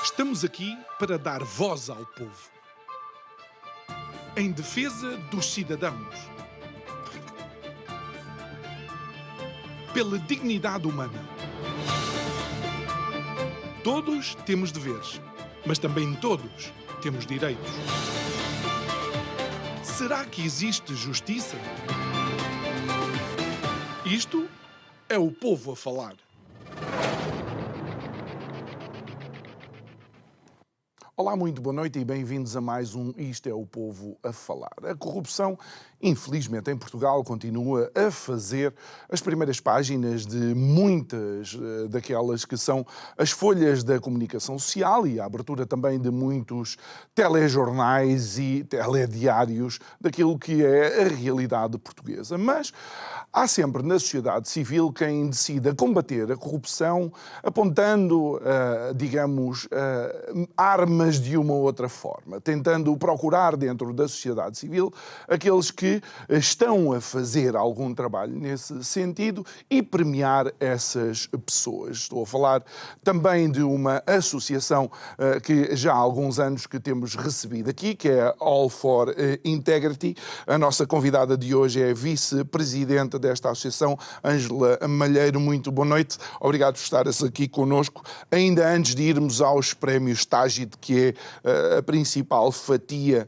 Estamos aqui para dar voz ao povo, em defesa dos cidadãos, pela dignidade humana. Todos temos deveres, mas também todos temos direitos. Será que existe justiça? Isto é o povo a falar. Olá, muito boa noite e bem-vindos a mais um Isto é o Povo a Falar. A corrupção, infelizmente, em Portugal continua a fazer as primeiras páginas de muitas daquelas que são as folhas da comunicação social e a abertura também de muitos telejornais e telediários daquilo que é a realidade portuguesa. Mas há sempre na sociedade civil quem decida combater a corrupção apontando, armas de uma outra forma, tentando procurar dentro da sociedade civil aqueles que estão a fazer algum trabalho nesse sentido e premiar essas pessoas. Estou a falar também de uma associação que já há alguns anos que temos recebido aqui, que é a All for Integrity. A nossa convidada de hoje é a vice-presidente desta associação, Ângela Malheiro. Muito boa noite. Obrigado por estares aqui connosco. Ainda antes de irmos aos prémios Tágide, que é a principal fatia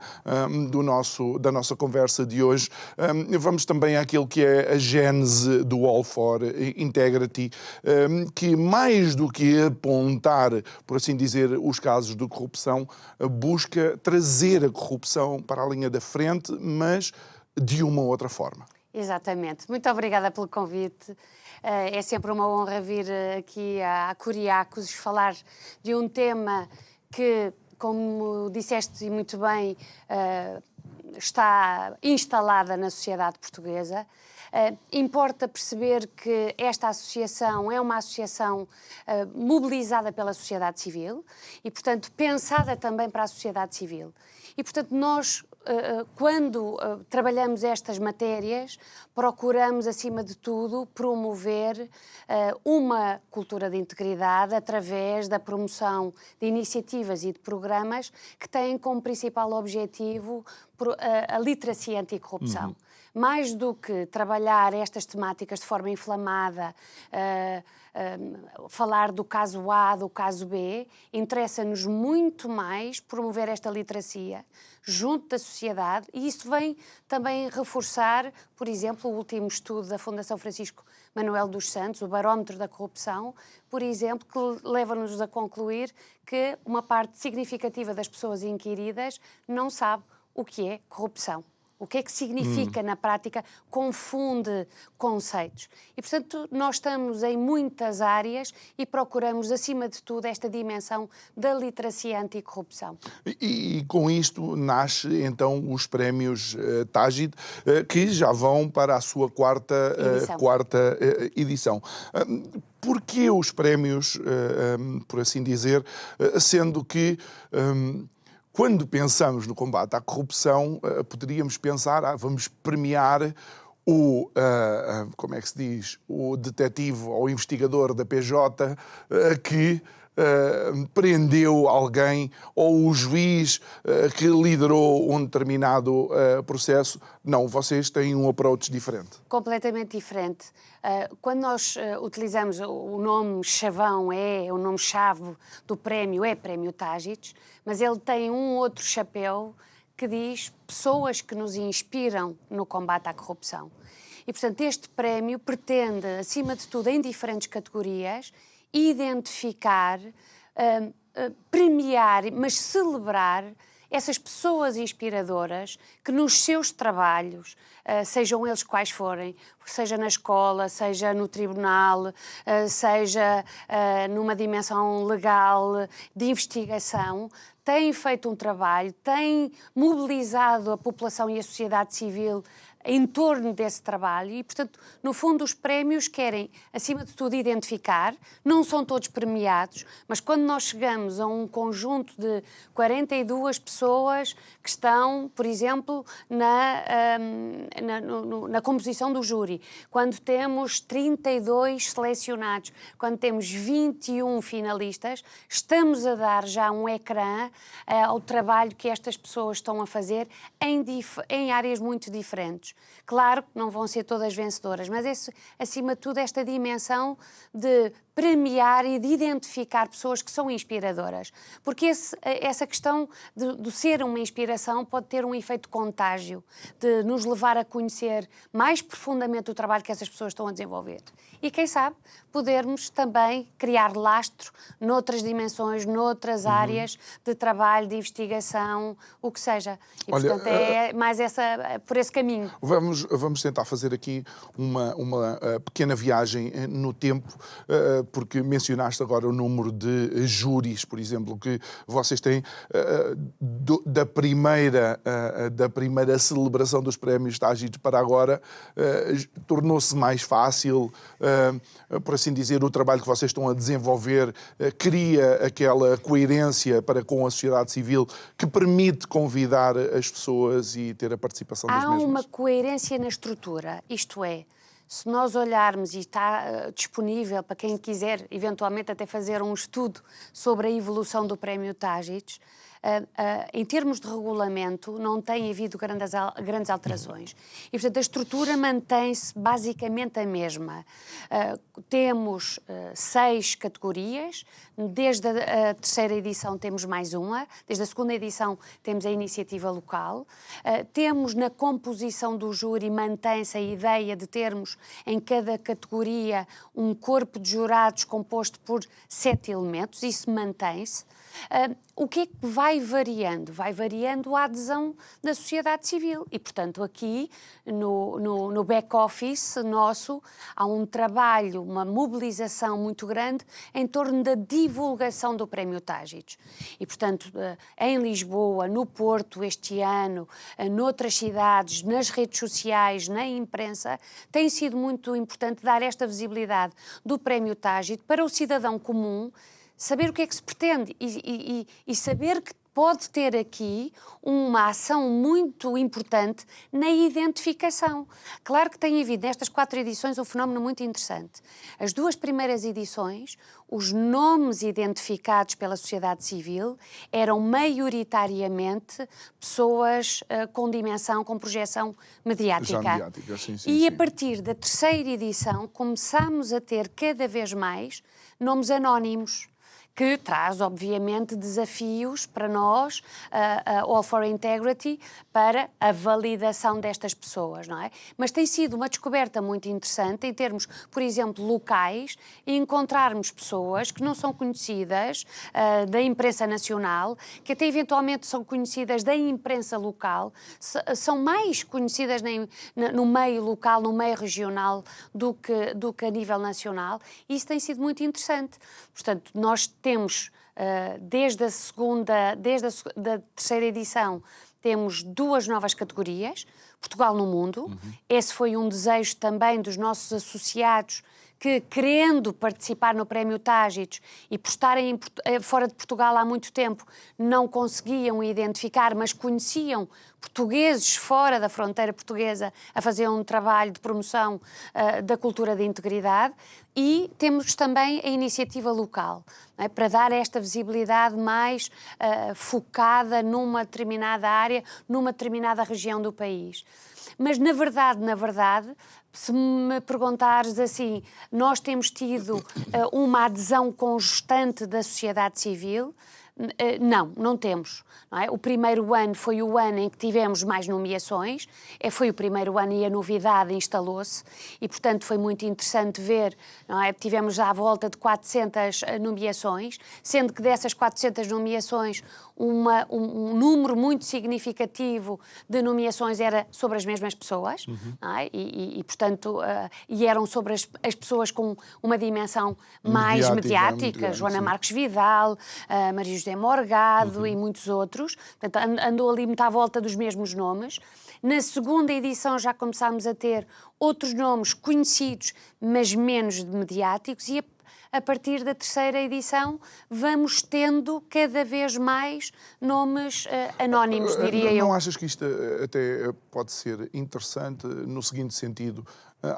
da nossa conversa de hoje, vamos também àquilo que é a gênese do All for Integrity, que mais do que apontar, por assim dizer, os casos de corrupção, busca trazer a corrupção para a linha da frente, mas de uma outra forma. Exatamente. Muito obrigada pelo convite. É sempre uma honra vir aqui a Curiacos falar de um tema que, como disseste muito bem, está instalada na sociedade portuguesa. Importa perceber que esta associação é uma associação mobilizada pela sociedade civil e, portanto, pensada também para a sociedade civil. E, portanto, nós, quando trabalhamos estas matérias, procuramos, acima de tudo, promover uma cultura de integridade através da promoção de iniciativas e de programas que têm como principal objetivo a literacia anticorrupção. Mais do que trabalhar estas temáticas de forma inflamada, falar do caso A, do caso B, interessa-nos muito mais promover esta literacia junto da sociedade, e isso vem também reforçar, por exemplo, o último estudo da Fundação Francisco Manuel dos Santos, o Barómetro da Corrupção, por exemplo, que leva-nos a concluir que uma parte significativa das pessoas inquiridas não sabe o que é corrupção. O que é que significa na prática? Confunde conceitos. E, portanto, nós estamos em muitas áreas e procuramos, acima de tudo, esta dimensão da literacia anticorrupção. E com isto nasce, então, os prémios Tágide, que já vão para a sua quarta edição. Porquê os prémios, por assim dizer, sendo que... Quando pensamos no combate à corrupção, poderíamos pensar, vamos premiar como é que se diz, o detetive ou investigador da PJ que prendeu alguém, ou o juiz que liderou um determinado processo. Não, vocês têm um approach diferente. Completamente diferente. Quando nós utilizamos o nome chavão, o nome-chave do prémio é Prémio Tágide, mas ele tem um outro chapéu que diz pessoas que nos inspiram no combate à corrupção. E, portanto, este prémio pretende, acima de tudo, em diferentes categorias, identificar, premiar, mas celebrar essas pessoas inspiradoras que nos seus trabalhos, sejam eles quais forem, seja na escola, seja no tribunal, seja numa dimensão legal de investigação, têm feito um trabalho, têm mobilizado a população e a sociedade civil em torno desse trabalho e, portanto, no fundo, os prémios querem, acima de tudo, identificar, não são todos premiados, mas quando nós chegamos a um conjunto de 42 pessoas que estão, por exemplo, na composição do júri, quando temos 32 selecionados, quando temos 21 finalistas, estamos a dar já um ecrã ao trabalho que estas pessoas estão a fazer em áreas muito diferentes. Claro que não vão ser todas vencedoras, mas acima de tudo esta dimensão de premiar e de identificar pessoas que são inspiradoras. Porque essa questão de ser uma inspiração pode ter um efeito contágio, de nos levar a conhecer mais profundamente o trabalho que essas pessoas estão a desenvolver. E quem sabe, podermos também criar lastro noutras dimensões, noutras áreas de trabalho, de investigação, o que seja. E, olha, portanto, é mais por esse caminho. Vamos tentar fazer aqui uma pequena viagem no tempo, porque mencionaste agora o número de júris, por exemplo, que vocês têm da primeira celebração dos prémios Tágitos para agora, tornou-se mais fácil, por assim dizer, o trabalho que vocês estão a desenvolver cria aquela coerência para com a sociedade civil que permite convidar as pessoas e ter a participação das mesmas? Há uma coerência na estrutura, isto é, se nós olharmos, e está disponível para quem quiser eventualmente até fazer um estudo sobre a evolução do Prémio Tágitos, em termos de regulamento não tem havido grandes alterações. E, portanto, a estrutura mantém-se basicamente a mesma. Temos 6 categorias, desde a terceira edição temos mais uma, desde a segunda edição temos a iniciativa local, temos na composição do júri, mantém-se a ideia de termos em cada categoria um corpo de jurados composto por 7 elementos, isso mantém-se. O que é que vai variando? Vai variando a adesão da sociedade civil e, portanto, aqui no back-office nosso há um trabalho, uma mobilização muito grande em torno da divulgação do Prémio Tágitos. E, portanto, em Lisboa, no Porto este ano, noutras cidades, nas redes sociais, na imprensa, tem sido muito importante dar esta visibilidade do Prémio Tágito para o cidadão comum, saber o que é que se pretende e saber que pode ter aqui uma ação muito importante na identificação. Claro que tem havido nestas 4 edições um fenómeno muito interessante. As 2 primeiras edições, os nomes identificados pela sociedade civil eram maioritariamente pessoas com dimensão, com projeção mediática. Sim, e a partir da terceira edição começamos a ter cada vez mais nomes anónimos, que traz, obviamente, desafios para nós, All for Integrity, para a validação destas pessoas, não é? Mas tem sido uma descoberta muito interessante em termos, por exemplo, locais, e encontrarmos pessoas que não são conhecidas da imprensa nacional, que até eventualmente são conhecidas da imprensa local, são mais conhecidas no meio local, no meio regional, do que a nível nacional, e isso tem sido muito interessante. Portanto, nós temos, desde a terceira edição, temos 2 novas categorias, Portugal no Mundo. Esse foi um desejo também dos nossos associados que, querendo participar no Prémio Tágitos e por estarem fora de Portugal há muito tempo, não conseguiam identificar, mas conheciam portugueses fora da fronteira portuguesa a fazer um trabalho de promoção da cultura de integridade. E temos também a iniciativa local, não é? Para dar esta visibilidade mais focada numa determinada área, numa determinada região do país. Mas, na verdade, se me perguntares assim, nós temos tido uma adesão constante da sociedade civil? Não temos. Não é? O primeiro ano foi o ano em que tivemos mais nomeações, foi o primeiro ano e a novidade instalou-se e, portanto, foi muito interessante ver, não é? Tivemos à volta de 400 nomeações, sendo que dessas 400 nomeações um número muito significativo de nomeações era sobre as mesmas pessoas, não é? Portanto, e eram sobre as pessoas com uma dimensão mais mediática, Joana Marques Vidal, Maria José José Morgado e muitos outros. Portanto, andou ali muito à volta dos mesmos nomes. Na segunda edição já começámos a ter outros nomes conhecidos, mas menos mediáticos, e a partir da terceira edição vamos tendo cada vez mais nomes anónimos, diria eu. Não achas que isto até pode ser interessante no seguinte sentido?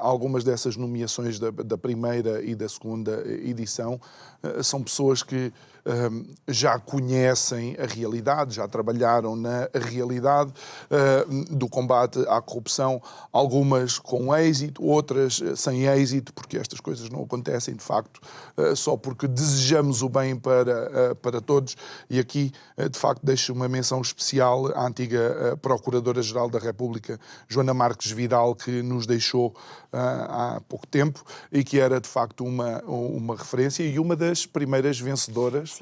Algumas dessas nomeações da primeira e da segunda edição são pessoas que já conhecem a realidade, já trabalharam na realidade do combate à corrupção, algumas com êxito, outras sem êxito, porque estas coisas não acontecem de facto só porque desejamos o bem para todos. E aqui, de facto, deixo uma menção especial à antiga Procuradora-Geral da República, Joana Marques Vidal, que nos deixou há pouco tempo e que era, de facto, uma referência e uma das primeiras vencedoras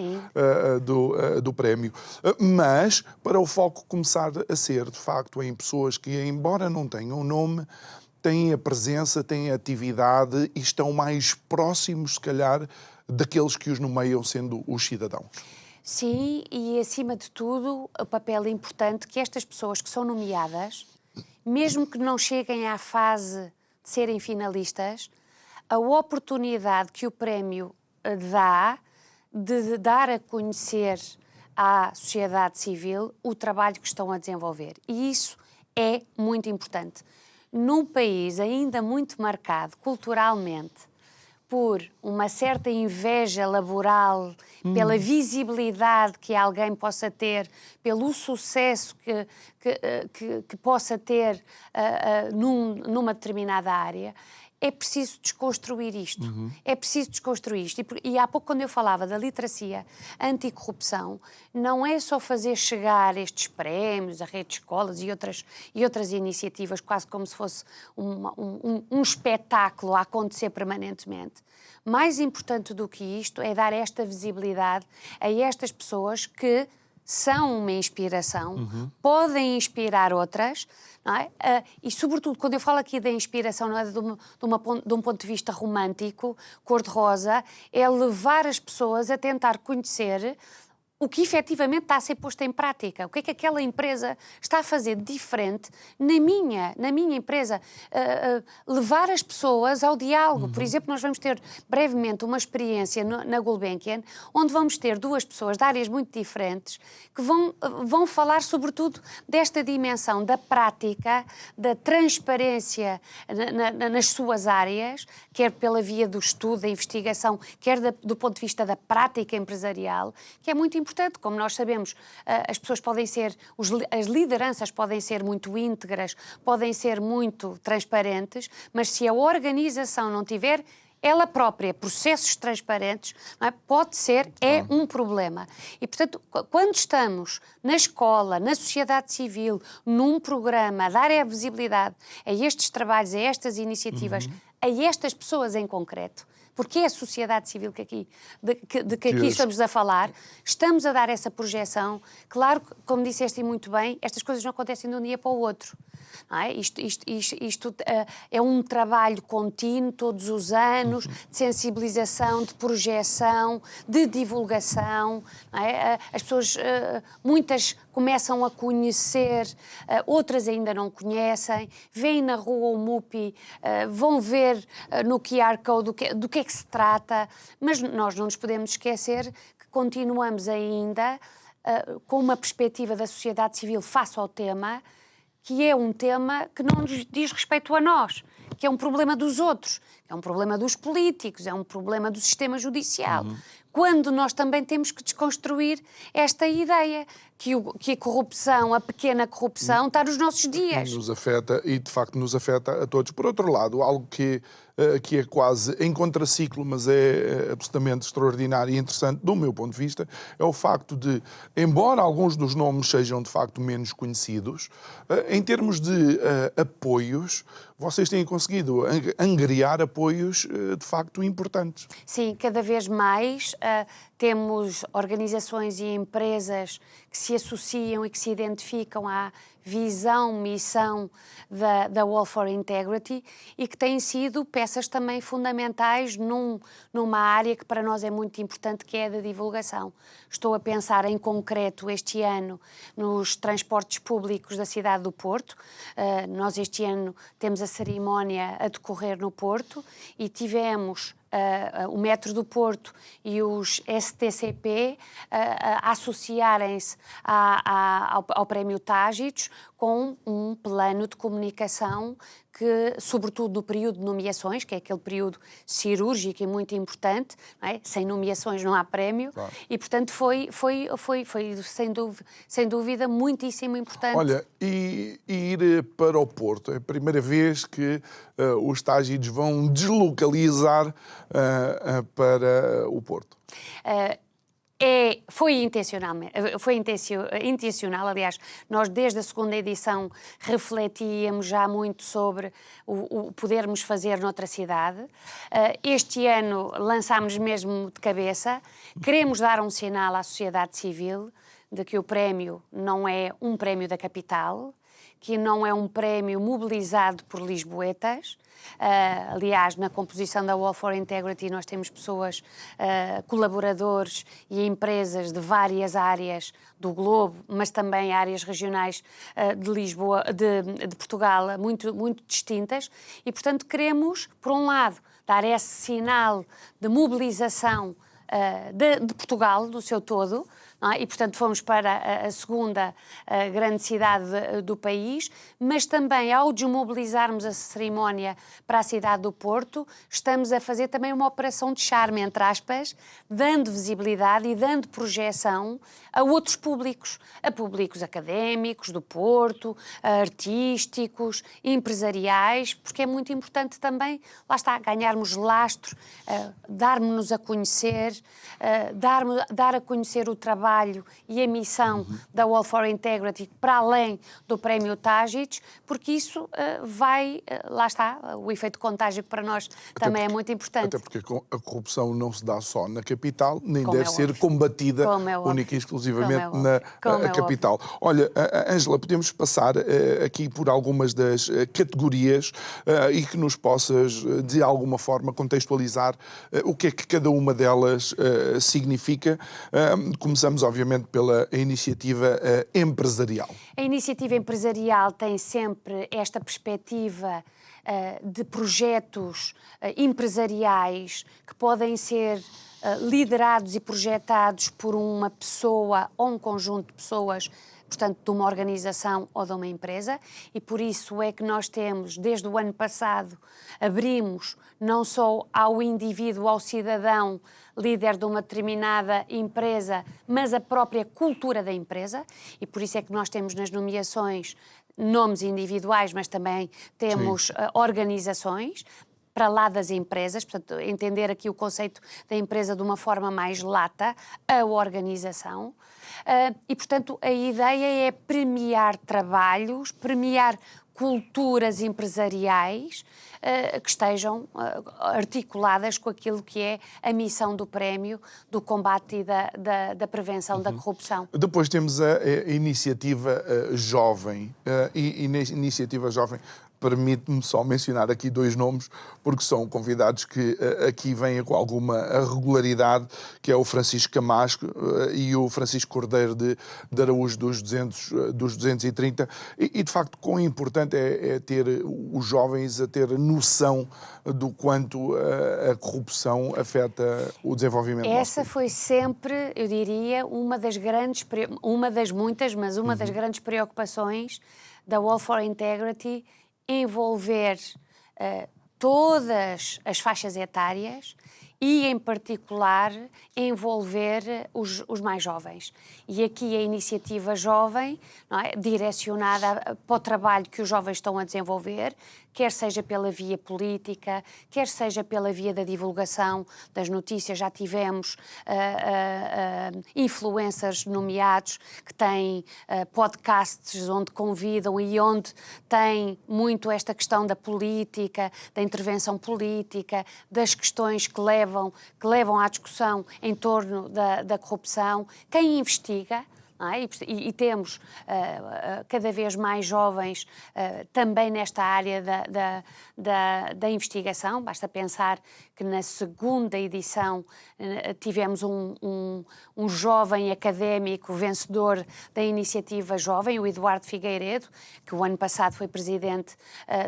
do prémio. Mas, para o foco começar a ser, de facto, em pessoas que, embora não tenham nome, têm a presença, têm a atividade e estão mais próximos, se calhar, daqueles que os nomeiam, sendo os cidadãos. Sim, e acima de tudo, o papel importante que estas pessoas que são nomeadas, mesmo que não cheguem à fase de serem finalistas, a oportunidade que o prémio dá de dar a conhecer à sociedade civil o trabalho que estão a desenvolver. E isso é muito importante. Num país ainda muito marcado culturalmente por uma certa inveja laboral, pela visibilidade que alguém possa ter, pelo sucesso que possa ter numa determinada área, é preciso desconstruir isto. É preciso desconstruir isto. E há pouco, quando eu falava da literacia anticorrupção, não é só fazer chegar estes prémios, a rede de escolas e outras iniciativas, quase como se fosse um espetáculo a acontecer permanentemente. Mais importante do que isto é dar esta visibilidade a estas pessoas que são uma inspiração, podem inspirar outras, não é? E, sobretudo, quando eu falo aqui da inspiração, não é de um ponto de vista romântico, cor-de-rosa, é levar as pessoas a tentar conhecer o que efetivamente está a ser posto em prática. O que é que aquela empresa está a fazer diferente na minha empresa? Levar as pessoas ao diálogo. Por exemplo, nós vamos ter brevemente uma experiência na Gulbenkian, onde vamos ter duas pessoas de áreas muito diferentes que vão falar sobretudo desta dimensão da prática, da transparência nas suas áreas, quer pela via do estudo, da investigação, quer do ponto de vista da prática empresarial, que é muito importante. Como nós sabemos, as pessoas podem ser, as lideranças podem ser muito íntegras, podem ser muito transparentes, mas se a organização não tiver ela própria processos transparentes, não é? Pode ser, um problema. E, portanto, quando estamos na escola, na sociedade civil, num programa, a dar a visibilidade a estes trabalhos, a estas iniciativas, a estas pessoas em concreto, porque é a sociedade civil de que aqui estamos a falar, estamos a dar essa projeção. Claro, como disseste e muito bem, estas coisas não acontecem de um dia para o outro. Não é? Isto é um trabalho contínuo, todos os anos, de sensibilização, de projeção, de divulgação. Não é? As pessoas, muitas começam a conhecer, outras ainda não conhecem, veem na rua o MUPI, vão ver no QR Code do que é que se trata, mas nós não nos podemos esquecer que continuamos ainda com uma perspectiva da sociedade civil face ao tema, que é um tema que não nos diz respeito a nós, que é um problema dos outros, é um problema dos políticos, é um problema do sistema judicial. Quando nós também temos que desconstruir esta ideia que a corrupção, a pequena corrupção, está nos nossos dias. Nos afeta e, de facto, nos afeta a todos. Por outro lado, algo que é quase em contraciclo, mas é absolutamente extraordinário e interessante, do meu ponto de vista, é o facto de, embora alguns dos nomes sejam, de facto, menos conhecidos, em termos de apoios, vocês têm conseguido angariar apoios, de facto, importantes. Sim, cada vez mais temos organizações e empresas que se se associam e que se identificam à visão, missão da Wall for Integrity e que têm sido peças também fundamentais numa área que para nós é muito importante, que é a da divulgação. Estou a pensar em concreto este ano nos transportes públicos da cidade do Porto. Nós este ano temos a cerimónia a decorrer no Porto e tivemos o Metro do Porto e os STCP a associarem-se ao Prémio Tágitos com um plano de comunicação que, sobretudo no período de nomeações, que é aquele período cirúrgico e muito importante, não é? Sem nomeações não há prémio, claro. E portanto foi sem dúvida muitíssimo importante. Olha, e ir para o Porto, é a primeira vez que os Tágitos vão deslocalizar para o Porto. Foi intencional, aliás, nós desde a segunda edição refletíamos já muito sobre o podermos fazer noutra cidade. Este ano lançámos mesmo de cabeça, queremos dar um sinal à sociedade civil de que o prémio não é um prémio da capital, que não é um prémio mobilizado por lisboetas. Aliás, na composição da Wall for Integrity nós temos pessoas, colaboradores e empresas de várias áreas do globo, mas também áreas regionais de Lisboa, de Portugal, muito, muito distintas. E, portanto, queremos, por um lado, dar esse sinal de mobilização de Portugal, do seu todo, não é? E, portanto, fomos para a segunda grande cidade do país, mas também, ao desmobilizarmos a cerimónia para a cidade do Porto, estamos a fazer também uma operação de charme, entre aspas, dando visibilidade e dando projeção a outros públicos, a públicos académicos do Porto, artísticos, empresariais, porque é muito importante também, lá está, ganharmos lastro, darmos-nos a conhecer, dar a conhecer o trabalho e a missão da Wall for Integrity para além do Prémio Tágitos, porque isso vai, lá está, o efeito contágio que para nós também é muito importante. Até porque a corrupção não se dá só na capital, nem deve ser combatida única e exclusivamente na capital. Olha, Ângela, podemos passar aqui por algumas das categorias e que nos possas, de alguma forma, contextualizar o que é que cada uma delas significa. Começamos, obviamente, pela iniciativa empresarial. A iniciativa empresarial tem sempre esta perspectiva de projetos empresariais que podem ser liderados e projetados por uma pessoa ou um conjunto de pessoas, portanto, de uma organização ou de uma empresa, e por isso é que nós temos, desde o ano passado, abrimos não só ao indivíduo, ao cidadão, líder de uma determinada empresa, mas a própria cultura da empresa, e por isso é que nós temos nas nomeações nomes individuais, mas também temos organizações, para lá das empresas, portanto, entender aqui o conceito da empresa de uma forma mais lata, a organização. E, portanto, a ideia é premiar trabalhos, premiar culturas empresariais que estejam articuladas com aquilo que é a missão do prémio, do combate e da prevenção da corrupção. Depois temos a iniciativa jovem. E na iniciativa jovem, permite-me só mencionar aqui dois nomes, porque são convidados que aqui vêm com alguma regularidade, que é o Francisco Camacho e o Francisco Cordeiro de Araújo dos 230. E, de facto, quão importante é ter os jovens a ter noção do quanto a corrupção afeta o desenvolvimento. Essa foi sempre, eu diria, uma das muitas, mas uma das grandes preocupações da Wall for Integrity, envolver todas as faixas etárias e, em particular, envolver os mais jovens. E aqui a iniciativa jovem, não é, direcionada para o trabalho que os jovens estão a desenvolver, quer seja pela via política, quer seja pela via da divulgação das notícias. Já tivemos influencers nomeados que têm podcasts onde convidam e onde têm muito esta questão da política, da intervenção política, das questões que levam à discussão em torno da corrupção. Quem investiga, não é? E temos cada vez mais jovens também nesta área da investigação. Basta pensar que na segunda edição tivemos um jovem académico vencedor da iniciativa jovem, o Eduardo Figueiredo, que o ano passado foi presidente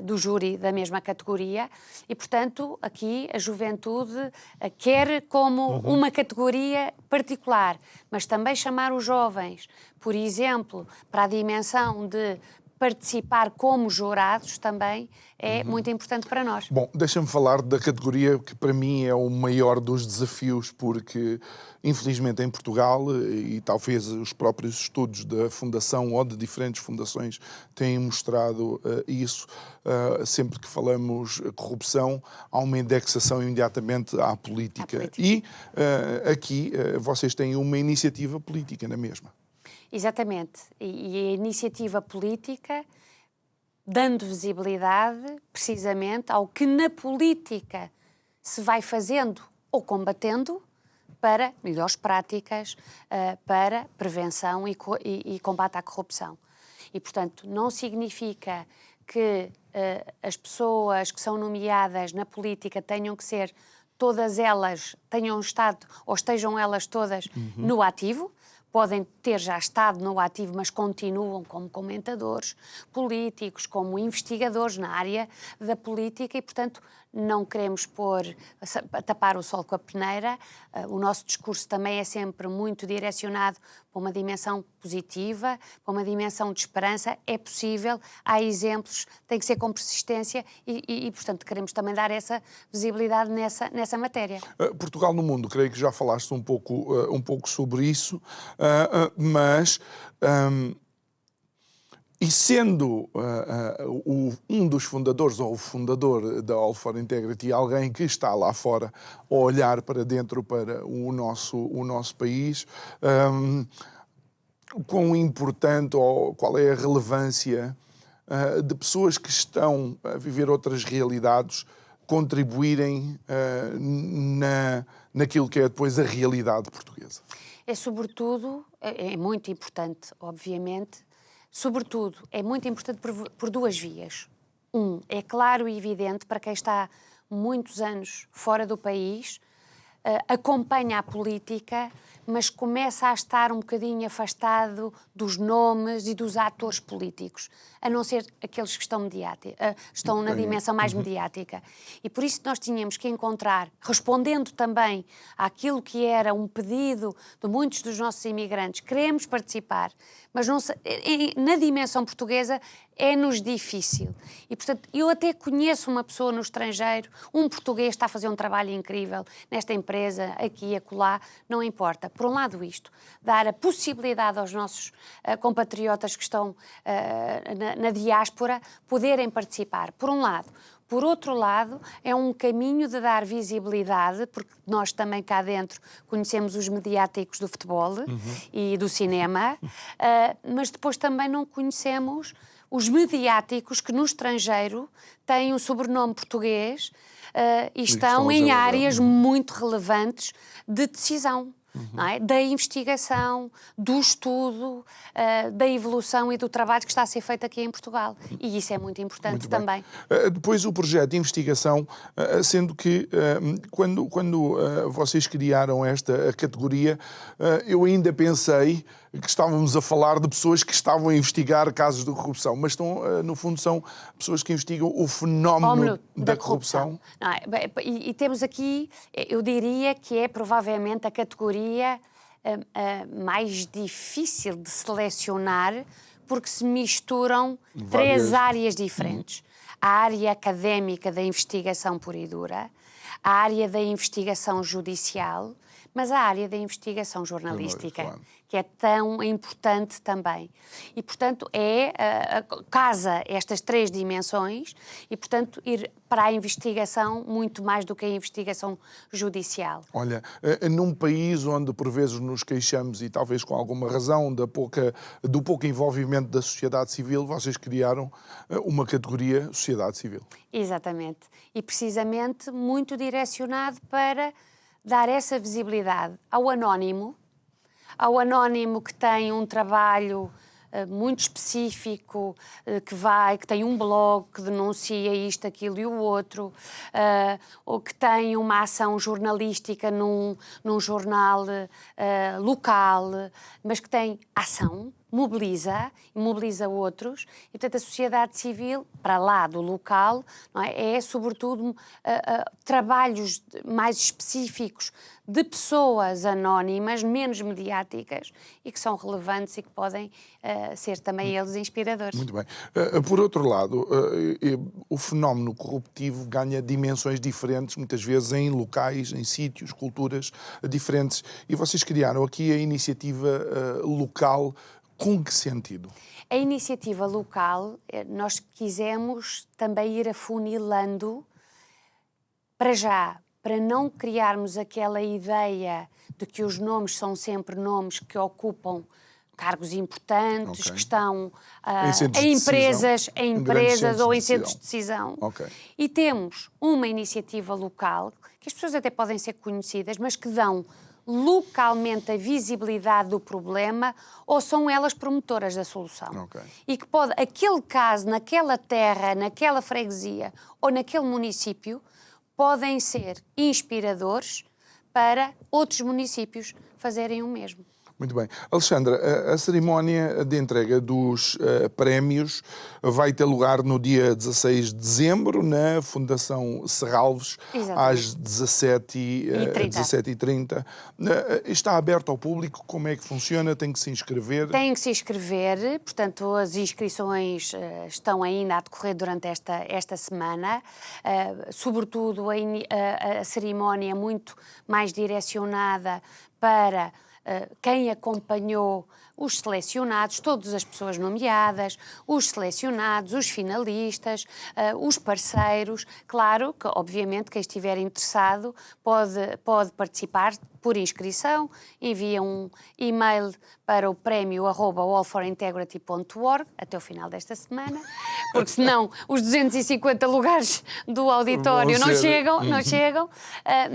do júri da mesma categoria. E, portanto, aqui a juventude quer como uma categoria particular, mas também chamar os jovens, por exemplo, para a dimensão de participar como jurados também é muito importante para nós. Bom, deixa-me falar da categoria que para mim é o maior dos desafios, porque infelizmente em Portugal, e talvez os próprios estudos da Fundação ou de diferentes fundações têm mostrado isso, sempre que falamos corrupção, há uma indexação imediatamente à política. E aqui vocês têm uma iniciativa política na mesma. Exatamente. E a iniciativa política dando visibilidade precisamente ao que na política se vai fazendo ou combatendo para melhores práticas, para prevenção e combate à corrupção. E, portanto, não significa que as pessoas que são nomeadas na política tenham que ser todas elas, tenham estado ou estejam elas todas no ativo. Podem ter já estado no ativo, mas continuam como comentadores políticos, como investigadores na área da política e, portanto, não queremos tapar o sol com a peneira. O nosso discurso também é sempre muito direcionado para uma dimensão positiva, para uma dimensão de esperança. É possível, há exemplos, tem que ser com persistência e portanto, queremos também dar essa visibilidade nessa matéria. Portugal no mundo, creio que já falaste um pouco sobre isso, mas... E sendo um dos fundadores, ou o fundador da All for Integrity, alguém que está lá fora a olhar para dentro para o nosso país, quão importante ou qual é a relevância de pessoas que estão a viver outras realidades contribuírem naquilo que é depois a realidade portuguesa? É sobretudo, é muito importante, obviamente. Sobretudo, é muito importante por duas vias. É claro e evidente para quem está muitos anos fora do país, acompanha a política, mas começa a estar um bocadinho afastado dos nomes e dos atores políticos, a não ser aqueles que estão na dimensão mais mediática. E por isso nós tínhamos que encontrar, respondendo também àquilo que era um pedido de muitos dos nossos imigrantes, queremos participar, mas não, na dimensão portuguesa é-nos difícil. E, portanto, eu até conheço uma pessoa no estrangeiro, um português está a fazer um trabalho incrível nesta empresa, aqui e acolá, não importa. Por um lado isto, dar a possibilidade aos nossos compatriotas que estão na diáspora poderem participar, por um lado. Por outro lado, é um caminho de dar visibilidade, porque nós também cá dentro conhecemos os mediáticos do futebol e do cinema, mas depois também não conhecemos os mediáticos que no estrangeiro têm um sobrenome português e estão em áreas muito relevantes de decisão. Não é? Da investigação, do estudo, da evolução e do trabalho que está a ser feito aqui em Portugal. E isso é muito importante também. Depois o projeto de investigação, sendo que quando vocês criaram esta categoria, eu ainda pensei que estávamos a falar de pessoas que estavam a investigar casos de corrupção, mas no fundo são pessoas que investigam o fenómeno da corrupção. Não é? E temos aqui, eu diria que é provavelmente a categoria mais difícil de selecionar, porque se misturam três áreas diferentes. A área académica da investigação pura e dura, a área da investigação judicial, mas a área da investigação jornalística, que é tão importante também. E, portanto, casa estas três dimensões e, portanto, ir para a investigação muito mais do que a investigação judicial. Olha, num país onde por vezes nos queixamos, e talvez com alguma razão, do pouco envolvimento da sociedade civil, vocês criaram uma categoria sociedade civil. Exatamente. E precisamente muito direcionado para dar essa visibilidade ao anónimo, ao anónimo que tem um trabalho muito específico, que tem um blog que denuncia isto, aquilo e o outro, ou que tem uma ação jornalística num jornal local, mas que tem ação, mobiliza outros, e portanto a sociedade civil, para lá do local, não é sobretudo trabalhos mais específicos de pessoas anónimas, menos mediáticas, e que são relevantes e que podem ser também eles inspiradores. Muito bem. Por outro lado, o fenómeno corruptivo ganha dimensões diferentes, muitas vezes em locais, em sítios, culturas diferentes, e vocês criaram aqui a iniciativa local. Com que sentido? A iniciativa local, nós quisemos também ir afunilando, para não criarmos aquela ideia de que os nomes são sempre nomes que ocupam cargos importantes, que estão em empresas ou em centros de decisão. E temos uma iniciativa local, que as pessoas até podem ser conhecidas, mas que dão localmente a visibilidade do problema, ou são elas promotoras da solução. E que pode, aquele caso, naquela terra, naquela freguesia ou naquele município, podem ser inspiradores para outros municípios fazerem o mesmo. Muito bem. Alexandra, a cerimónia de entrega dos prémios vai ter lugar no dia 16 de dezembro, na Fundação Serralves, às 17h30. Está aberto ao público? Como é que funciona? Tem que se inscrever? Tem que se inscrever, portanto as inscrições estão ainda a decorrer durante esta semana. Sobretudo a cerimónia é muito mais direcionada para quem acompanhou os selecionados, todas as pessoas nomeadas, os selecionados, os finalistas, os parceiros. Claro que, obviamente, quem estiver interessado pode participar por inscrição, envia um e-mail para o prémio @allforintegrity.org até o final desta semana, porque senão os 250 lugares do auditório não chegam,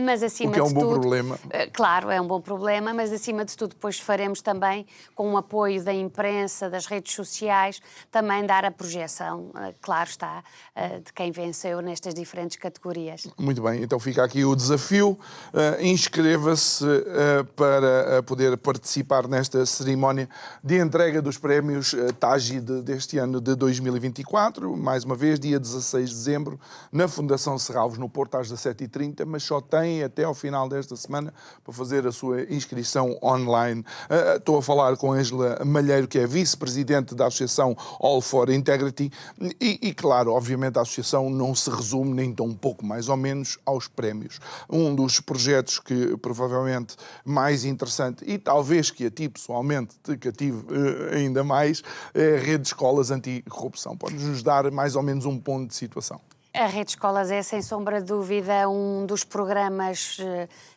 mas acima de tudo... O que é um bom problema. Claro, é um bom problema, mas acima de tudo depois faremos também, com o apoio da imprensa, das redes sociais, também dar a projeção, claro está, de quem venceu nestas diferentes categorias. Muito bem, então fica aqui o desafio, inscreva-se para poder participar nesta cerimónia de entrega dos prémios TAGI deste ano de 2024, mais uma vez, dia 16 de dezembro, na Fundação Serralves, no Porto, às 17h30, mas só tem até ao final desta semana para fazer a sua inscrição online. Estou a falar com Ângela Malheiro, que é vice-presidente da Associação All for Integrity, e claro, obviamente a associação não se resume nem tão pouco, mais ou menos, aos prémios. Um dos projetos que provavelmente mais interessante e talvez que a ti pessoalmente te cative ainda mais é a rede de escolas anticorrupção. Pode-nos dar mais ou menos um ponto de situação? A Rede de Escolas é, sem sombra de dúvida, um dos programas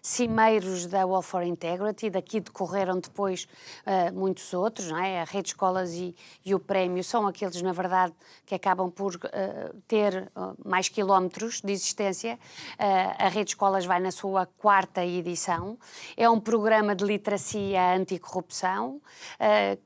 cimeiros da All for Integrity. Daqui decorreram depois muitos outros, não é? A Rede de Escolas e o Prémio são aqueles, na verdade, que acabam por ter mais quilómetros de existência. A Rede de Escolas vai na sua 4ª edição. É um programa de literacia anticorrupção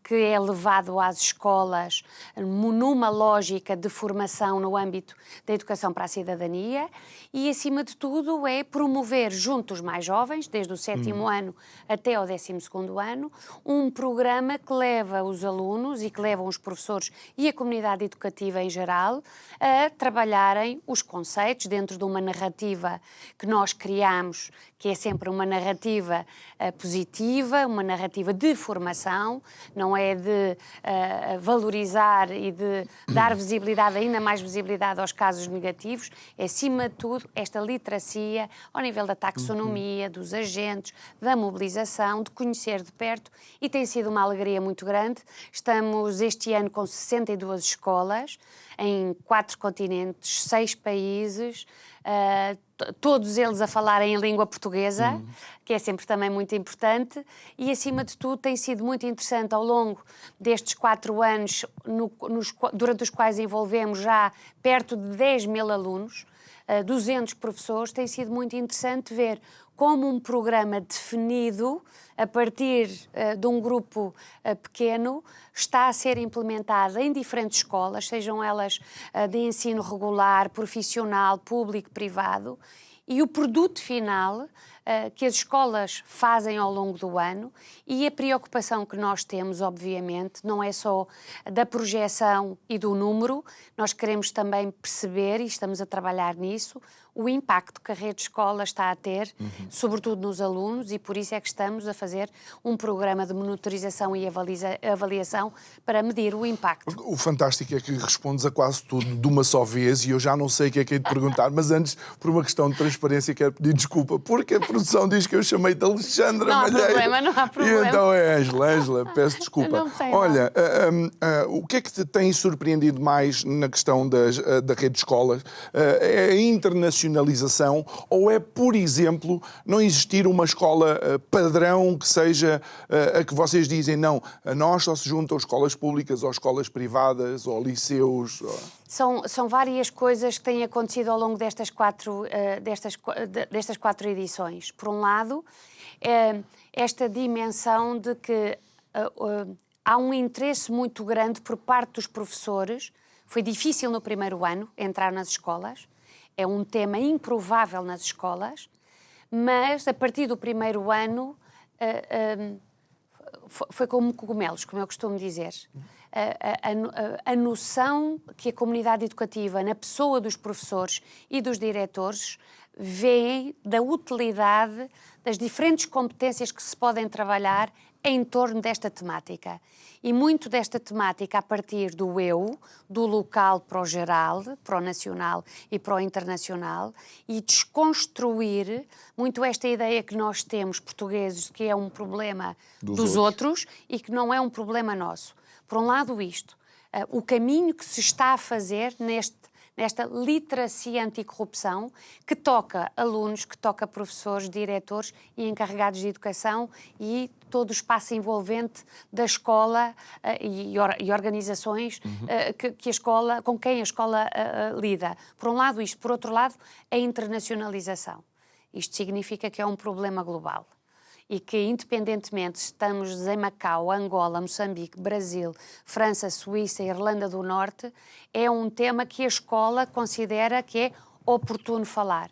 que é levado às escolas numa lógica de formação no âmbito da educação para a cidadania e, acima de tudo, é promover junto aos mais jovens, desde o 7º ano até ao 12º ano, um programa que leva os alunos e que levam os professores e a comunidade educativa em geral a trabalharem os conceitos dentro de uma narrativa que nós criamos, que é sempre uma narrativa positiva, uma narrativa de formação, não é de valorizar e de dar visibilidade, ainda mais visibilidade aos casos negativos, é, acima de tudo, esta literacia ao nível da taxonomia, dos agentes, da mobilização, de conhecer de perto, e tem sido uma alegria muito grande. Estamos este ano com 62 escolas, em 4 continentes, 6 países, todos eles a falarem em língua portuguesa, que é sempre também muito importante, e acima de tudo tem sido muito interessante ao longo destes 4 anos, durante os quais envolvemos já perto de 10.000 alunos, 200 professores, tem sido muito interessante ver como um programa definido, a partir de um grupo pequeno, está a ser implementado em diferentes escolas, sejam elas de ensino regular, profissional, público, privado, e o produto final que as escolas fazem ao longo do ano, e a preocupação que nós temos, obviamente, não é só da projeção e do número, nós queremos também perceber, e estamos a trabalhar nisso, o impacto que a rede de escola está a ter, sobretudo nos alunos, e por isso é que estamos a fazer um programa de monitorização e avaliação para medir o impacto. O fantástico é que respondes a quase tudo de uma só vez e eu já não sei o que é que hei de perguntar, mas antes, por uma questão de transparência, quero pedir desculpa, porque a produção diz que eu chamei de Alexandra Malheiro. Não há problema. E então é Ângela, peço desculpa. Não tem Olha, o que é que te tem surpreendido mais na questão da rede de escolas? É a internacionalização ou é, por exemplo, não existir uma escola padrão que seja a que vocês dizem, não, a nós só se juntam escolas públicas ou escolas privadas ou liceus? São várias coisas que têm acontecido ao longo destas quatro edições. Por um lado, esta dimensão de que há um interesse muito grande por parte dos professores. Foi difícil no primeiro ano entrar nas escolas, é um tema improvável nas escolas, mas a partir do primeiro ano foi como cogumelos, como eu costumo dizer. A noção que a comunidade educativa, na pessoa dos professores e dos diretores, vê da utilidade das diferentes competências que se podem trabalhar em torno desta temática. E muito desta temática a partir do eu, do local para o geral, para o nacional e para o internacional, e desconstruir muito esta ideia que nós temos, portugueses, que é um problema dos outros e que não é um problema nosso. Por um lado isto, o caminho que se está a fazer nesta literacia anticorrupção, que toca alunos, que toca professores, diretores e encarregados de educação e todo o espaço envolvente da escola e organizações com quem a escola lida. Por um lado isto, por outro lado, a internacionalização. Isto significa que é um problema global. E que, independentemente se estamos em Macau, Angola, Moçambique, Brasil, França, Suíça, Irlanda do Norte, é um tema que a escola considera que é oportuno falar.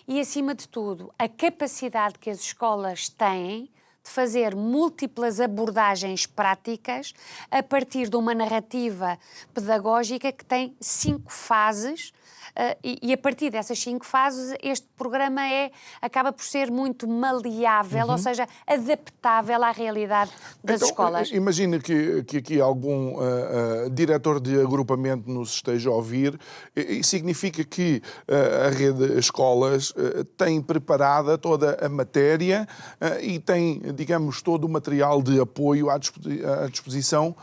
E, acima de tudo, a capacidade que as escolas têm de fazer múltiplas abordagens práticas a partir de uma narrativa pedagógica que tem 5 fases. E a partir dessas 5 fases, este programa acaba por ser muito maleável, ou seja, adaptável à realidade das escolas. Imagina que aqui algum diretor de agrupamento nos esteja a ouvir, e significa que a rede escolas tem preparada toda a matéria e tem, digamos, todo o material de apoio à disposição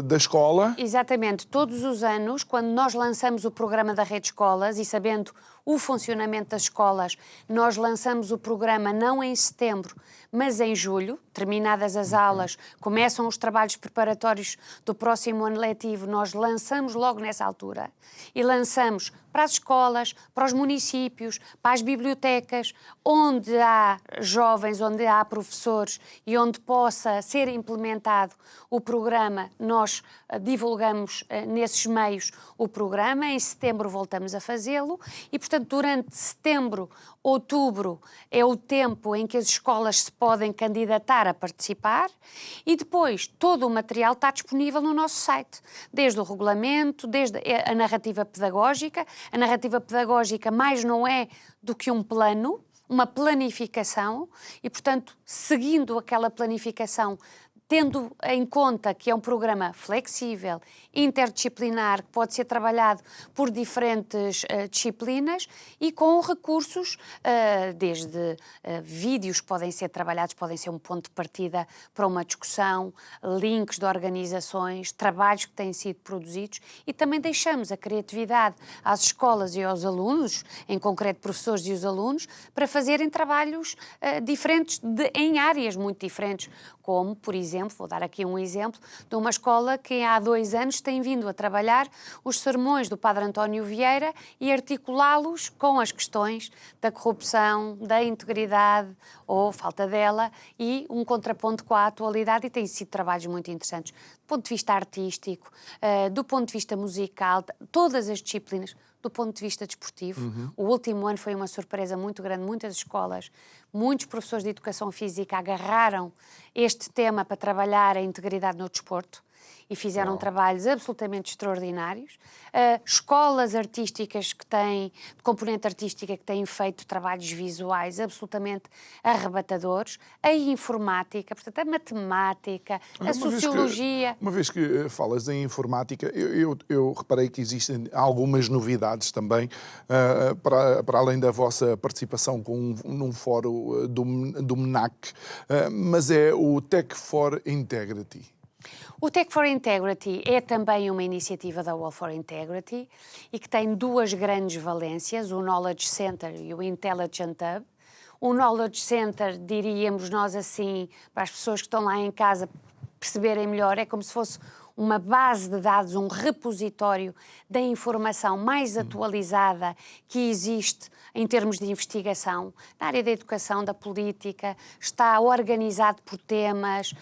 da escola? Exatamente. Todos os anos, quando nós lançamos o programa da rede de escolas e sabendo o funcionamento das escolas, nós lançamos o programa não em setembro, mas em julho, terminadas as aulas, começam os trabalhos preparatórios do próximo ano letivo, nós lançamos logo nessa altura e lançamos para as escolas, para os municípios, para as bibliotecas, onde há jovens, onde há professores e onde possa ser implementado o programa, nós divulgamos nesses meios o programa, em setembro voltamos a fazê-lo e, portanto, durante setembro, outubro é o tempo em que as escolas se podem candidatar a participar e depois todo o material está disponível no nosso site, desde o regulamento, desde a narrativa pedagógica. A narrativa pedagógica mais não é do que um plano, uma planificação e, portanto, seguindo aquela planificação, tendo em conta que é um programa flexível, interdisciplinar, que pode ser trabalhado por diferentes disciplinas e com recursos, desde vídeos que podem ser trabalhados, podem ser um ponto de partida para uma discussão, links de organizações, trabalhos que têm sido produzidos e também deixamos a criatividade às escolas e aos alunos, em concreto professores e os alunos, para fazerem trabalhos diferentes em áreas muito diferentes, como, por exemplo, vou dar aqui um exemplo, de uma escola que há 2 anos tem vindo a trabalhar os sermões do Padre António Vieira e articulá-los com as questões da corrupção, da integridade ou falta dela e um contraponto com a atualidade, e têm sido trabalhos muito interessantes. Do ponto de vista artístico, do ponto de vista musical, todas as disciplinas, do ponto de vista desportivo. O último ano foi uma surpresa muito grande. Muitas escolas, muitos professores de educação física agarraram este tema para trabalhar a integridade no desporto e fizeram trabalhos absolutamente extraordinários. Escolas artísticas de componente artística, que têm feito trabalhos visuais absolutamente arrebatadores. A informática, portanto, a matemática, a sociologia. Uma vez que falas em informática, eu reparei que existem algumas novidades também, para além da vossa participação num fórum do MENAC, mas é o Tech for Integrity. O Tech for Integrity é também uma iniciativa da Wall for Integrity e que tem 2 grandes valências, o Knowledge Center e o Intelligent Hub. O Knowledge Center, diríamos nós assim, para as pessoas que estão lá em casa perceberem melhor, é como se fosse uma base de dados, um repositório da informação mais atualizada que existe em termos de investigação, na área da educação, da política, está organizado por temas,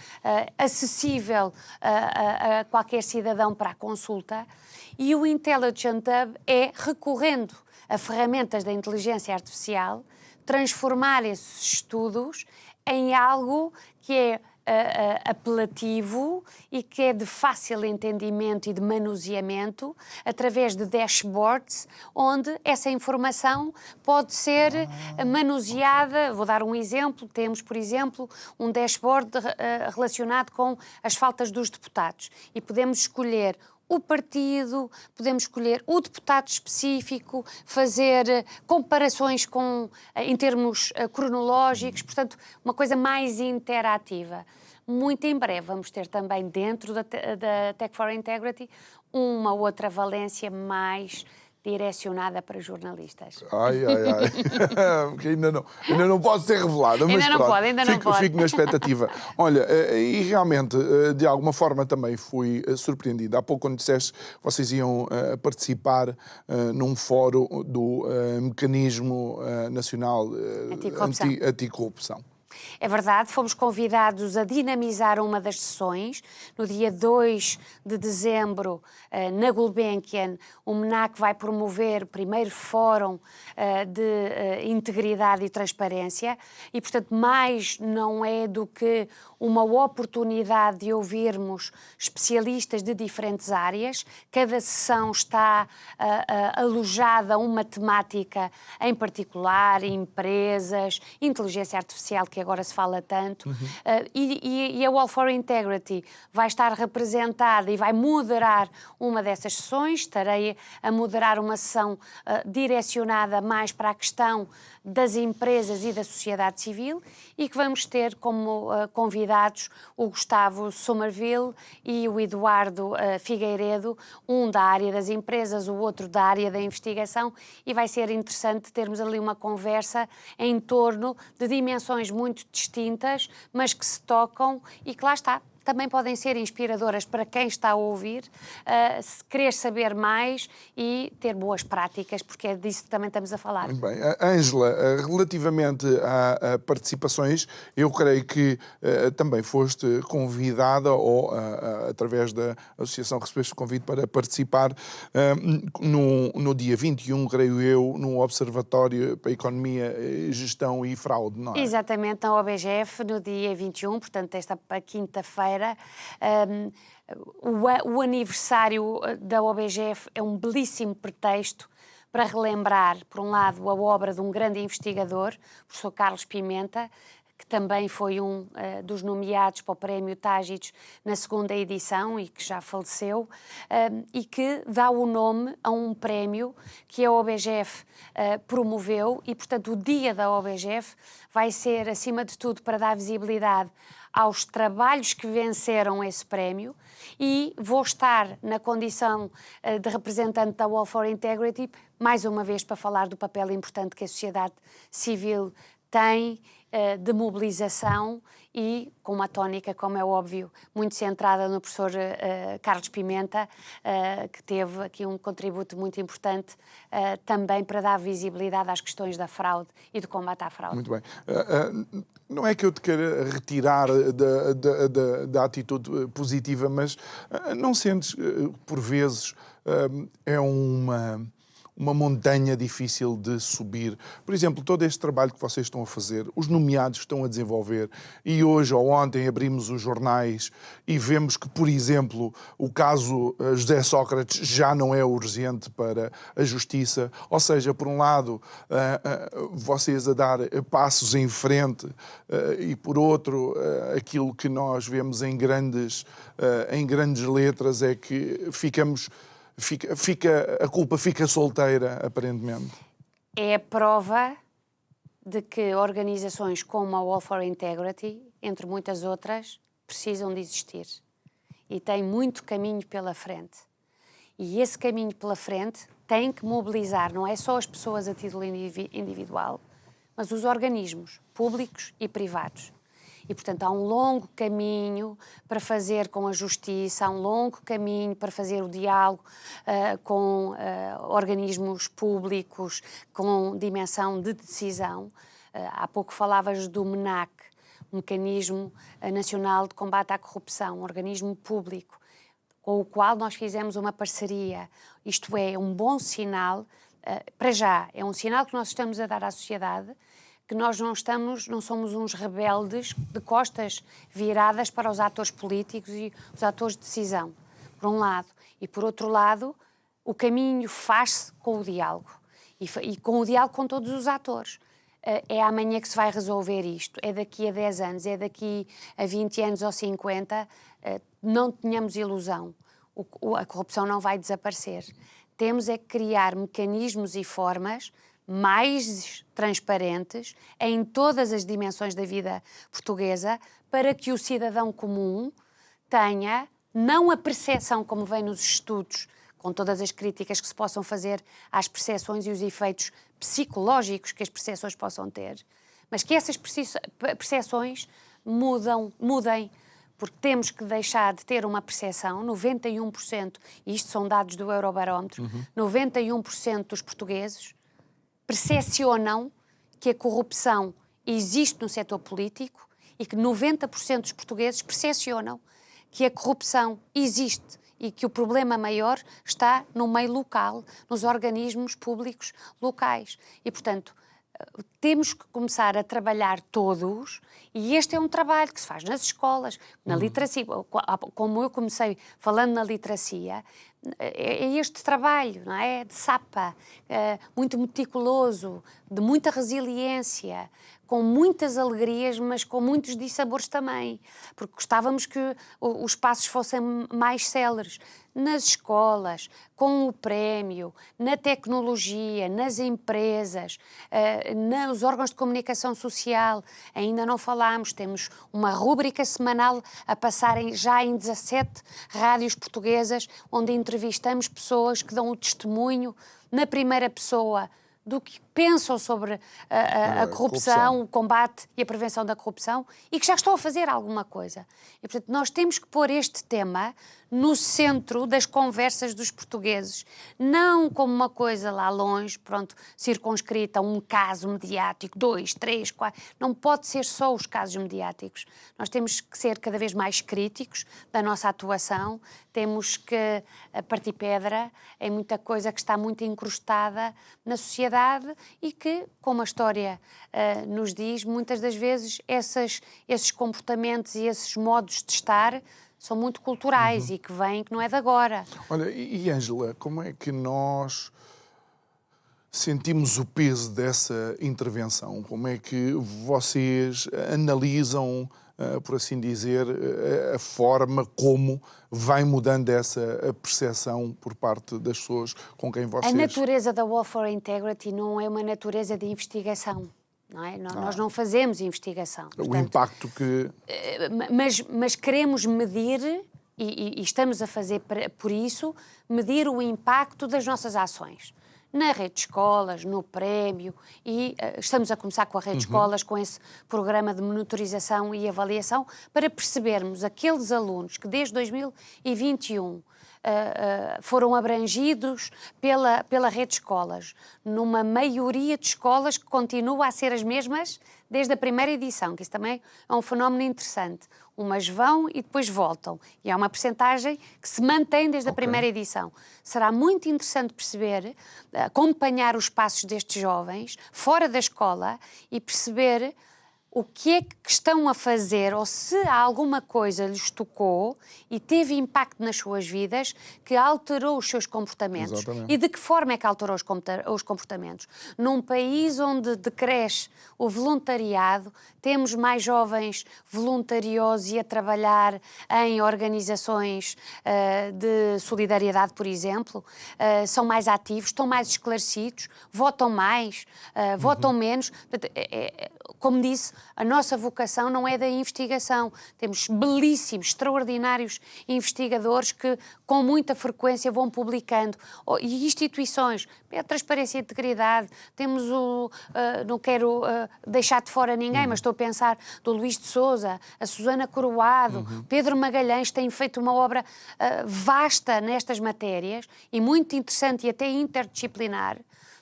acessível a qualquer cidadão para a consulta. E o Intelligent Hub é, recorrendo a ferramentas da inteligência artificial, transformar esses estudos em algo que é apelativo e que é de fácil entendimento e de manuseamento através de dashboards, onde essa informação pode ser manuseada. Vou dar um exemplo. Temos, por exemplo, um dashboard relacionado com as faltas dos deputados e podemos escolher o partido, podemos escolher o deputado específico, fazer comparações em termos cronológicos, portanto, uma coisa mais interativa. Muito em breve vamos ter também dentro da Tech for Integrity uma outra valência mais direcionada para jornalistas. Ai. Porque ainda não pode ser revelada, mas ainda não pode. Fico na expectativa. Olha, e realmente, de alguma forma também fui surpreendido. Há pouco, quando disseste que vocês iam participar num fórum do Mecanismo Nacional Anticorrupção. É verdade, fomos convidados a dinamizar uma das sessões. No dia 2 de dezembro, na Gulbenkian, o MENAC vai promover o primeiro fórum de integridade e transparência e, portanto, mais não é do que uma oportunidade de ouvirmos especialistas de diferentes áreas. Cada sessão está alojada uma temática em particular, empresas, inteligência artificial, que agora se fala tanto, e a Wall for Integrity vai estar representada e vai moderar uma dessas sessões. Estarei a moderar uma sessão direcionada mais para a questão das empresas e da sociedade civil e que vamos ter como convidados o Gustavo Somerville e o Eduardo Figueiredo, um da área das empresas, o outro da área da investigação, e vai ser interessante termos ali uma conversa em torno de dimensões muito distintas, mas que se tocam e que lá está. Também podem ser inspiradoras para quem está a ouvir, se querer saber mais e ter boas práticas, porque é disso que também estamos a falar. Muito bem. Ângela, relativamente a participações, eu creio que também foste convidada ou, através da associação, recebeste o convite para participar no dia 21, creio eu, no Observatório para a Economia, Gestão e Fraude, não é? Exatamente, na OBGF, no dia 21, portanto, esta quinta-feira. O aniversário da OBGF é um belíssimo pretexto para relembrar, por um lado, a obra de um grande investigador, o professor Carlos Pimenta, que também foi um dos nomeados para o Prémio Tágitos na 2ª edição e que já faleceu, e que dá o nome a um prémio que a OBGF promoveu e, portanto, o dia da OBGF vai ser, acima de tudo, para dar visibilidade aos trabalhos que venceram esse prémio, e vou estar na condição de representante da Wall for Integrity, mais uma vez para falar do papel importante que a sociedade civil tem de mobilização e com uma tónica, como é óbvio, muito centrada no professor Carlos Pimenta, que teve aqui um contributo muito importante também para dar visibilidade às questões da fraude e do combate à fraude. Muito bem. Não é que eu te queira retirar da atitude positiva, mas não sentes, por vezes, é uma montanha difícil de subir? Por exemplo, todo este trabalho que vocês estão a fazer, os nomeados estão a desenvolver, e hoje ou ontem abrimos os jornais e vemos que, por exemplo, o caso José Sócrates já não é urgente para a Justiça. Ou seja, por um lado, vocês a dar passos em frente e, por outro, aquilo que nós vemos em grandes letras é que a culpa fica solteira, aparentemente. É a prova de que organizações como a Wall for Integrity, entre muitas outras, precisam de existir. E tem muito caminho pela frente. E esse caminho pela frente tem que mobilizar não é só as pessoas a título individual, mas os organismos públicos e privados. E, portanto, há um longo caminho para fazer com a justiça, há um longo caminho para fazer o diálogo com organismos públicos com dimensão de decisão. Há pouco falavas do MENAC, Mecanismo Nacional de Combate à Corrupção, um organismo público, com o qual nós fizemos uma parceria. Isto é um bom sinal, para já, é um sinal que nós estamos a dar à sociedade, que nós não somos uns rebeldes de costas viradas para os atores políticos e os atores de decisão, por um lado. E, por outro lado, o caminho faz-se com o diálogo. E com o diálogo com todos os atores. É amanhã que se vai resolver isto. É daqui a 10 anos, é daqui a 20 anos ou 50. Não tenhamos ilusão. A corrupção não vai desaparecer. Temos é que criar mecanismos e formas mais transparentes em todas as dimensões da vida portuguesa para que o cidadão comum tenha não a percepção como vem nos estudos, com todas as críticas que se possam fazer às percepções e os efeitos psicológicos que as percepções possam ter, mas que essas percepções mudem, porque temos que deixar de ter uma percepção, 91%, e isto são dados do Eurobarómetro, 91% dos portugueses percepcionam que a corrupção existe no setor político e que 90% dos portugueses percepcionam que a corrupção existe e que o problema maior está no meio local, nos organismos públicos locais. E, portanto, temos que começar a trabalhar todos, e este é um trabalho que se faz nas escolas, na literacia. Como eu comecei falando na literacia, é este trabalho, não é? De sapa, muito meticuloso, de muita resiliência, com muitas alegrias, mas com muitos dissabores também, porque gostávamos que os passos fossem mais céleres. Nas escolas, com o prémio, na tecnologia, nas empresas, nos órgãos de comunicação social. Ainda não falámos, temos uma rúbrica semanal a passar já em 17 rádios portuguesas, onde entrevistamos pessoas que dão o testemunho na primeira pessoa do que pensam sobre a corrupção, o combate e a prevenção da corrupção, e que já estão a fazer alguma coisa. E, portanto, nós temos que pôr este tema no centro das conversas dos portugueses, não como uma coisa lá longe, pronto, circunscrita a um caso mediático, 2, 3, 4. Não pode ser só os casos mediáticos. Nós temos que ser cada vez mais críticos da nossa atuação, temos que partir pedra em muita coisa que está muito incrustada na sociedade e que, como a história nos diz, muitas das vezes esses comportamentos e esses modos de estar são muito culturais e que vêm, que não é de agora. Olha, e Ângela, como é que nós sentimos o peso dessa intervenção? Como é que vocês analisam, por assim dizer, a forma como vai mudando essa percepção por parte das pessoas com quem vocês... A natureza da Wall for Integrity não é uma natureza de investigação. Não é? Nós não fazemos investigação. Portanto, o impacto que... Mas queremos medir, e estamos a fazer por isso, medir o impacto das nossas ações. na rede de escolas, no prémio, e estamos a começar com a rede de escolas, com esse programa de monitorização e avaliação, para percebermos aqueles alunos que desde 2021 foram abrangidos pela rede de escolas, numa maioria de escolas que continua a ser as mesmas desde a primeira edição, que isso também é um fenómeno interessante. Umas vão e depois voltam. E há uma percentagem que se mantém desde a primeira edição. Será muito interessante perceber, acompanhar os passos destes jovens fora da escola e perceber o que é que estão a fazer, ou se alguma coisa lhes tocou e teve impacto nas suas vidas que alterou os seus comportamentos. Exatamente. E de que forma é que alterou os comportamentos? Num país onde decresce o voluntariado, temos mais jovens voluntariosos e a trabalhar em organizações de solidariedade, por exemplo, são mais ativos, estão mais esclarecidos, votam mais, votam menos. Como disse, a nossa vocação não é da investigação. Temos belíssimos, extraordinários investigadores que com muita frequência vão publicando. E instituições, a transparência e a integridade, temos não quero deixar de fora ninguém, mas estou a pensar do Luís de Sousa, a Susana Coroado, Pedro Magalhães, têm feito uma obra vasta nestas matérias e muito interessante e até interdisciplinar.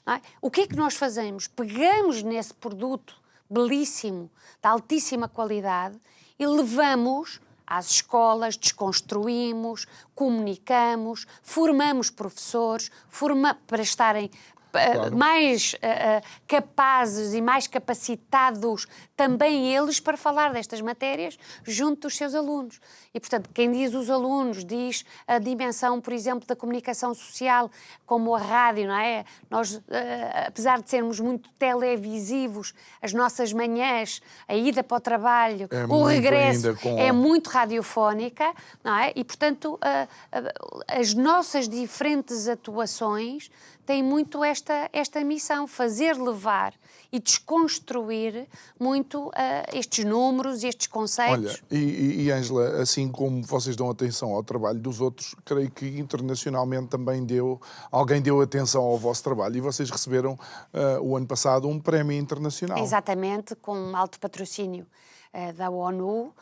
Não é? O que é que nós fazemos? Pegamos nesse produto belíssimo, de altíssima qualidade, e levamos às escolas, desconstruímos, comunicamos, formamos professores, para estarem mais capazes e mais capacitados também eles para falar destas matérias junto dos seus alunos. E, portanto, quem diz os alunos, diz a dimensão, por exemplo, da comunicação social, como a rádio, não é? Nós, apesar de sermos muito televisivos, as nossas manhãs, a ida para o trabalho, o regresso, é muito radiofónica, não é? E, portanto, as nossas diferentes atuações têm muito esta missão, fazer levar e desconstruir muito estes números, estes conceitos. Olha, e Ângela, assim como vocês dão atenção ao trabalho dos outros, creio que internacionalmente também alguém deu atenção ao vosso trabalho e vocês receberam o ano passado um prémio internacional. Exatamente, com um alto patrocínio da ONU.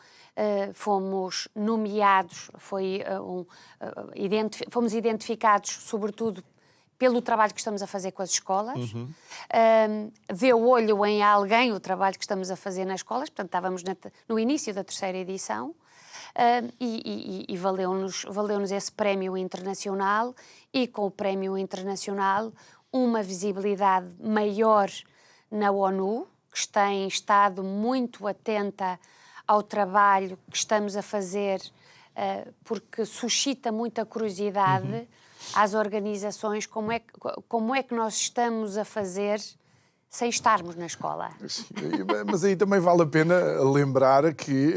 Fomos nomeados, fomos identificados sobretudo pelo trabalho que estamos a fazer com as escolas, vê o olho em alguém o trabalho que estamos a fazer nas escolas, portanto estávamos no início da terceira edição, e valeu-nos esse prémio internacional, e com o prémio internacional uma visibilidade maior na ONU, que tem estado muito atenta ao trabalho que estamos a fazer, porque suscita muita curiosidade às organizações, como é que nós estamos a fazer sem estarmos na escola. Mas aí também vale a pena lembrar que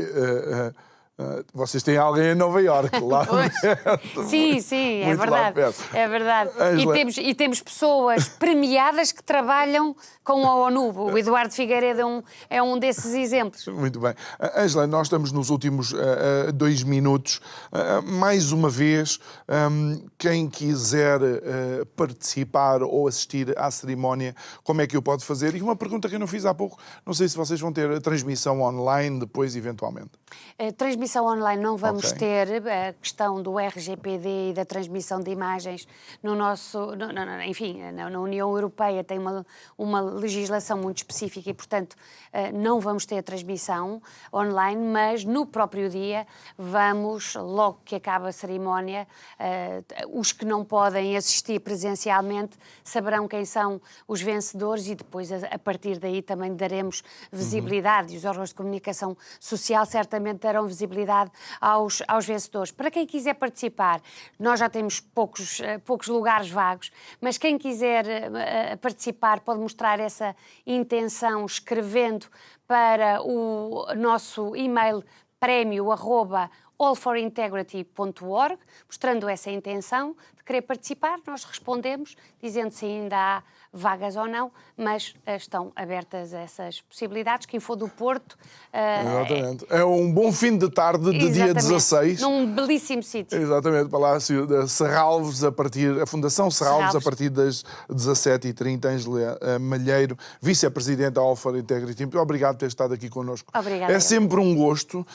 vocês têm alguém em Nova Iorque, lá perto. Sim, é verdade. É verdade. E temos pessoas premiadas que trabalham com a ONU. O Eduardo Figueiredo é um desses exemplos. Muito bem. Ângela, nós estamos nos últimos 2 minutos. Mais uma vez, quem quiser participar ou assistir à cerimónia, como é que o pode fazer? E uma pergunta que eu não fiz há pouco, não sei se vocês vão ter a transmissão online depois, eventualmente. Transmissão online não vamos ter, a questão do RGPD e da transmissão de imagens no nosso, enfim, na União Europeia tem uma legislação muito específica e, portanto, não vamos ter a transmissão online, mas no próprio dia vamos, logo que acaba a cerimónia, os que não podem assistir presencialmente saberão quem são os vencedores e depois, a partir daí, também daremos visibilidade e os órgãos de comunicação social certamente darão visibilidade aos vencedores. Para quem quiser participar, nós já temos poucos lugares vagos, mas quem quiser participar pode mostrar essa intenção escrevendo para o nosso e-mail prémio@ allforintegrity.org, mostrando essa intenção de querer participar. Nós respondemos, dizendo se ainda há vagas ou não, mas estão abertas essas possibilidades. Quem for do Porto... Exatamente. É um bom fim de tarde de dia 16. Num belíssimo sítio. Exatamente, Palácio de Serralves, a Fundação Serralves, a partir das 17h30. Ângela Malheiro, vice-presidente da All for Integrity. Muito obrigado por ter estado aqui connosco. Obrigada. É sempre um gosto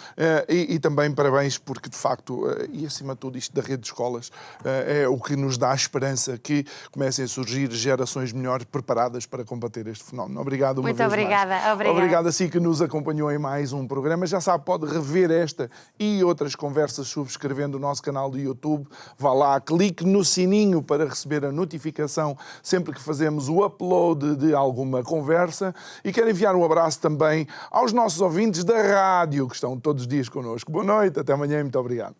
e também parabéns porque, de facto, e acima de tudo isto da rede de escolas, é o que nos dá a esperança que comecem a surgir gerações melhores preparadas para combater este fenómeno. Obrigado uma vez mais. Muito obrigada. Obrigado a si que nos acompanhou em mais um programa. Já sabe, pode rever esta e outras conversas subscrevendo o nosso canal do YouTube. Vá lá, clique no sininho para receber a notificação sempre que fazemos o upload de alguma conversa. E quero enviar um abraço também aos nossos ouvintes da rádio que estão todos os dias connosco. Boa noite, até amanhã e muito obrigado.